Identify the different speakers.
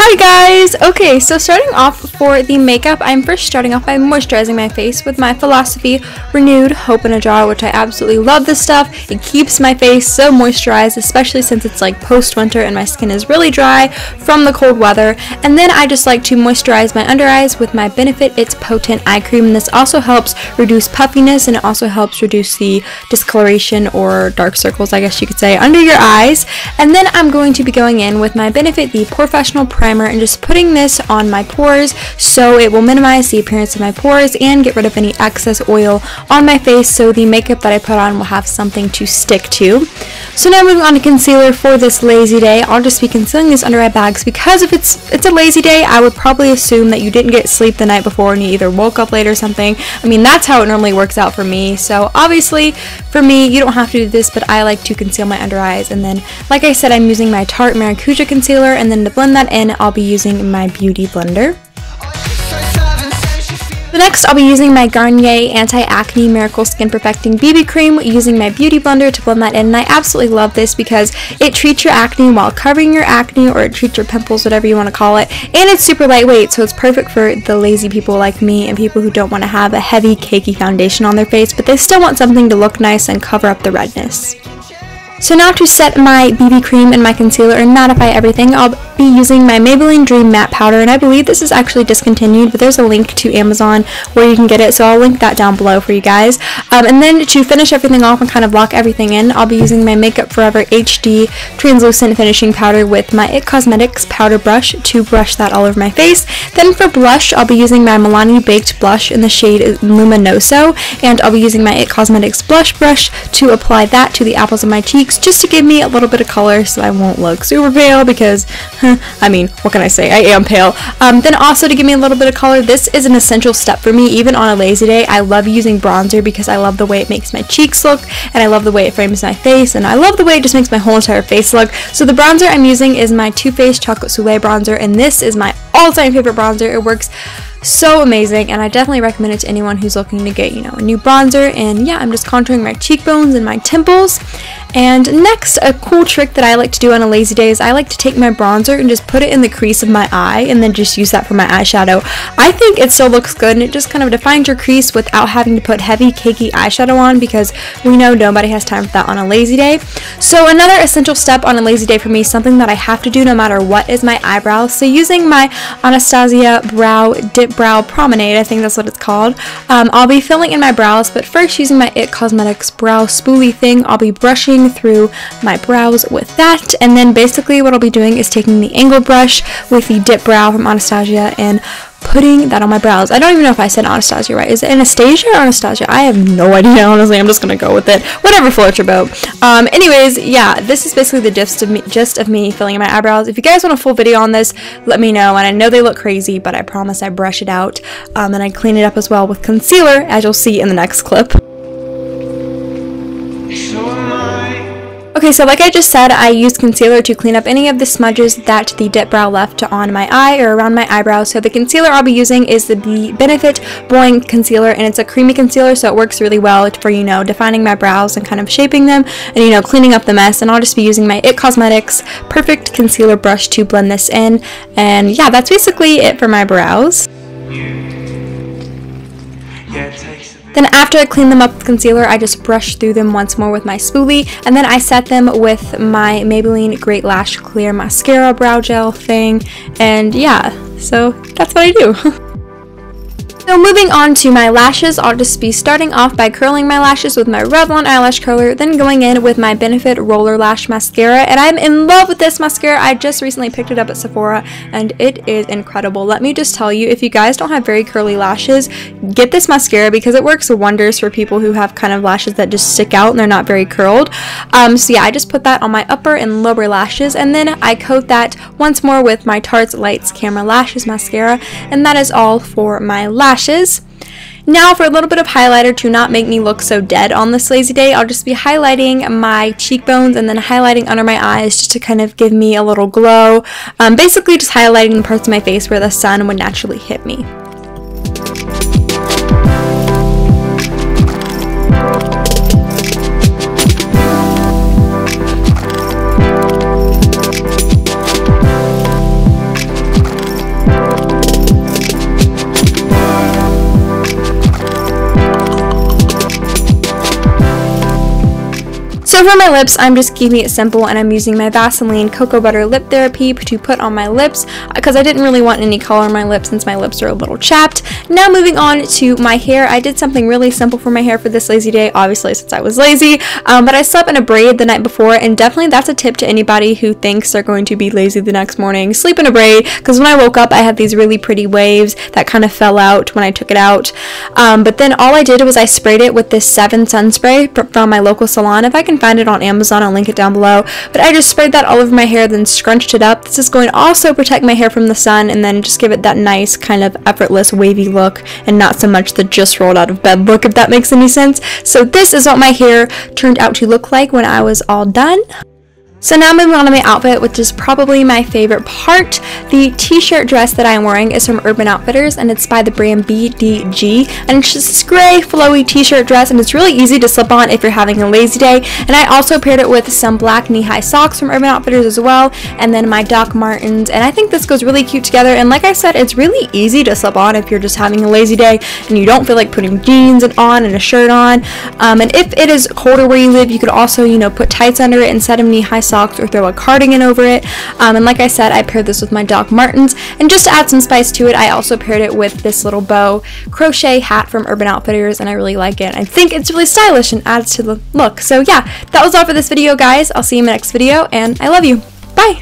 Speaker 1: Hi guys! Okay, so starting off for the makeup, I'm first starting off by moisturizing my face with my Philosophy Renewed Hope in a Jar, which I absolutely love this stuff. It keeps my face so moisturized, especially since it's like post-winter and my skin is really dry from the cold weather. And then I just like to moisturize my under eyes with my Benefit It's Potent Eye Cream. And this also helps reduce puffiness, and it also helps reduce the discoloration or dark circles, I guess you could say, under your eyes. And then I'm going to be going in with my Benefit the Professional Primer and just putting this on my pores so it will minimize the appearance of my pores and get rid of any excess oil on my face, so the makeup that I put on will have something to stick to. So now moving on to concealer for this lazy day, I'll just be concealing these under eye bags because if it's a lazy day, I would probably assume that you didn't get sleep the night before and you either woke up late or something. I mean, that's how it normally works out for me. So obviously for me, you don't have to do this, but I like to conceal my under eyes. And then, like I said, I'm using my Tarte Maracuja concealer, and then to blend that in, I'll be using my Beauty Blender. The next, I'll be using my Garnier Anti-Acne Miracle Skin Perfecting BB Cream using my Beauty Blender to blend that in, and I absolutely love this because it treats your acne while covering your acne, or it treats your pimples, whatever you want to call it, and it's super lightweight, so it's perfect for the lazy people like me and people who don't want to have a heavy, cakey foundation on their face, but they still want something to look nice and cover up the redness. So now to set my BB cream and my concealer and mattify everything, I'll be using my Maybelline Dream Matte Powder, and I believe this is actually discontinued, but there's a link to Amazon where you can get it, so I'll link that down below for you guys. And then to finish everything off and kind of lock everything in, I'll be using my Makeup Forever HD Translucent Finishing Powder with my IT Cosmetics Powder Brush to brush that all over my face. Then for blush, I'll be using my Milani Baked Blush in the shade Luminoso, and I'll be using my IT Cosmetics Blush Brush to apply that to the apples of my cheeks, just to give me a little bit of color so I won't look super pale because, I mean, what can I say? I am pale. Then also to give me a little bit of color, this is an essential step for me even on a lazy day. I love using bronzer because I love the way it makes my cheeks look, and I love the way it frames my face, and I love the way it just makes my whole entire face look. So the bronzer I'm using is my Too Faced Chocolate Soleil bronzer, and this is my all-time favorite bronzer. It works so amazing, and I definitely recommend it to anyone who's looking to get, a new bronzer. And yeah, I'm just contouring my cheekbones and my temples. And next, a cool trick that I like to do on a lazy day is I like to take my bronzer and just put it in the crease of my eye and then just use that for my eyeshadow. I think it still looks good, and it just kind of defines your crease without having to put heavy, cakey eyeshadow on, because we know nobody has time for that on a lazy day. So another essential step on a lazy day for me, something that I have to do no matter what, is my eyebrows. So using my Anastasia Dip Brow Promenade, I think that's what it's called, I'll be filling in my brows, but first using my IT Cosmetics brow spoolie thing, I'll be brushing through my brows with that. And then basically what I'll be doing is taking the angled brush with the Dip Brow from Anastasia and putting that on my brows. I don't even know if I said Anastasia right. Is it Anastasia or Anastasia? I have no idea, honestly. I'm just gonna go with it. Whatever floats your boat. Anyways, yeah, this is basically the gist of me filling in my eyebrows. If you guys want a full video on this, let me know. And I know they look crazy, but I promise I brush it out. And I clean it up as well with concealer, as you'll see in the next clip. Okay, so like I just said, I used concealer to clean up any of the smudges that the Dip Brow left on my eye or around my eyebrows. So the concealer I'll be using is the Benefit Blowing Concealer, and it's a creamy concealer, so it works really well for, defining my brows and kind of shaping them and, cleaning up the mess. And I'll just be using my IT Cosmetics Perfect Concealer Brush to blend this in. And yeah, that's basically it for my brows. Then after I clean them up with concealer, I just brush through them once more with my spoolie, and then I set them with my Maybelline Great Lash Clear Mascara Brow Gel thing, and yeah, so that's what I do. So moving on to my lashes, I'll just be starting off by curling my lashes with my Revlon eyelash curler, then going in with my Benefit Roller Lash Mascara, and I'm in love with this mascara. I just recently picked it up at Sephora, and it is incredible. Let me just tell you, if you guys don't have very curly lashes, get this mascara because it works wonders for people who have kind of lashes that just stick out and they're not very curled. So yeah, I just put that on my upper and lower lashes, and then I coat that once more with my Tarte Lights Camera Lashes Mascara, and that is all for my lashes. Now for a little bit of highlighter to not make me look so dead on this lazy day, I'll just be highlighting my cheekbones and then highlighting under my eyes just to kind of give me a little glow. Basically just highlighting the parts of my face where the sun would naturally hit me. So for my lips, I'm just keeping it simple, and I'm using my Vaseline Cocoa Butter Lip Therapy to put on my lips because I didn't really want any color on my lips since my lips are a little chapped. Now moving on to my hair, I did something really simple for my hair for this lazy day, obviously since I was lazy, but I slept in a braid the night before, and definitely that's a tip to anybody who thinks they're going to be lazy the next morning. Sleep in a braid, because when I woke up I had these really pretty waves that kind of fell out when I took it out, but then all I did was I sprayed it with this 7 sun spray from my local salon. If I can find it on Amazon, I'll link it down below, but I just sprayed that all over my hair, then scrunched it up. This is going to also protect my hair from the sun and then just give it that nice kind of effortless wavy look and not so much the just rolled out of bed look, if that makes any sense. So this is what my hair turned out to look like when I was all done. So now moving on to my outfit, which is probably my favorite part. The t-shirt dress that I'm wearing is from Urban Outfitters, and it's by the brand BDG, and it's just this gray flowy t-shirt dress, and it's really easy to slip on if you're having a lazy day. And I also paired it with some black knee-high socks from Urban Outfitters as well, and then my Doc Martens, and I think this goes really cute together. And like I said, it's really easy to slip on if you're just having a lazy day and you don't feel like putting jeans on and a shirt on. And if it is colder where you live, you could also, you know, put tights under it instead of knee-high socks, or throw a cardigan over it. And like I said, I paired this with my Doc Martens, and just to add some spice to it, I also paired it with this little bow crochet hat from Urban Outfitters, and I really like it. I think it's really stylish and adds to the look. So yeah, that was all for this video, guys. I'll see you in my next video, and I love you. Bye!